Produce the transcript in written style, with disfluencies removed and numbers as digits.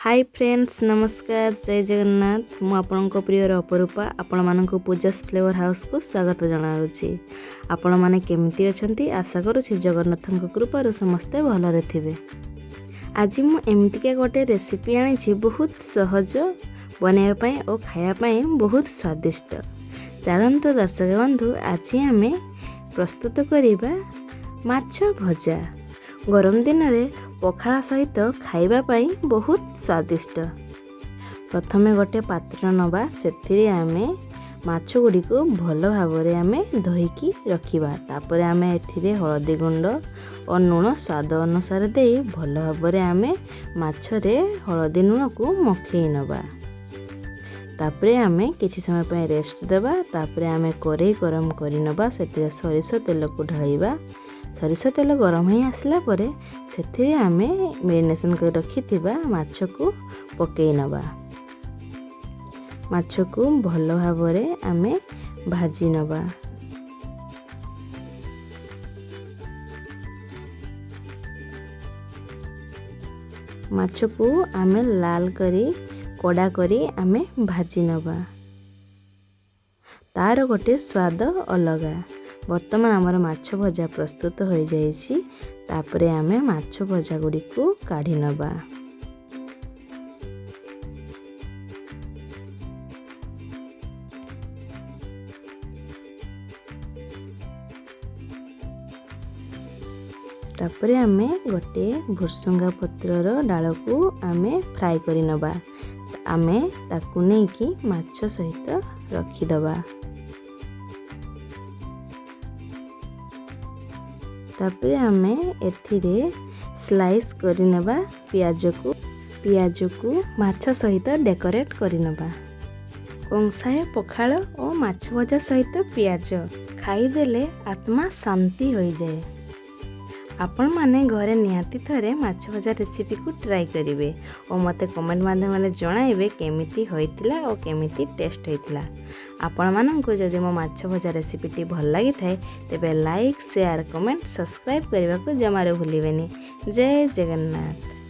Hi friends नमस्कार जय जगन्नाथ मु आपणको प्रियर अपरूपा आपण मानक पूजास फ्लेवर हाउस को स्वागत जनाऊँगी। आपण माने केमिति अछंती आशा करूछि जगन्नाथଙ୍କ कृपारु समस्ते भलरे थिबे। आज मु एमितिका गोटे रेसिपी आनी बहुत सहज बनाइबा पई और खाइबा पई बहुत स्वादिष्ट। चलंतु दर्शक बंधु आज आमे प्रस्तुत करिबा माछा भजा। गरम दिन रे पखाला सहित खाइबा पई बहुत स्वादिष्ट। प्रथमे गोटे पात्र नबा सेथिरे आमे माछ गुडी को भल भाबरे आमे धोईकी रखिबा। तापरे आमे एथिरे हळदी गुंड और लूण स्वाद अनुसार देई भल भाबरे आमे माछरे हळदी लूण को मखई नबा। तापरे आमे किछि समय पय रेस्ट देबा। तापरे आमे करेई गरम करि नबा। सेथिरे सरिष तेल को ढालिबा। सरिष तेल गरम हो आसला परे सेथिरे आमे मेरिनेशन कर रखिथिबा माछ को पकेई नबा। माछ को भल भाबरे आमे भाजी नबा। माछ को आमे लाल करी कड़ा करी आमे भाजी नबा। तार गोटे स्वाद अलगा। वर्तमान आमर माछ भजा प्रस्तुत हो जाइछि। तापरे आमे माछ भजा गुडी को काढी नबा। तापरे आमे गोटे भुरसुंगा पत्रर डाल को आमे फ्राई करि नबा। आमे ताकू नै कि माछ सहित रखी दबा। तापरे आमे एथिरे स्लाइस करि नबा पियाज को माछ सहित डेकोरेट करि नबा। कंसाए पखाल और माछ भजा सहित पियाज खाईदेले आत्मा शांति हो जाए। आपण माने घरे निहाती थरे माछ भजा रेसिपी को ट्राई करिवे और मते कमेंट माध्यम जणाइबे केमिति होइतिला और केमिति टेस्ट होइतिला। आपण माननको जदि मो माछ भजा रेसिपीटी भल लागि थाए तेबे लाइक शेयर कमेंट सब्सक्राइब करबा को जमारो भूलिबेनी। जय जगन्नाथ।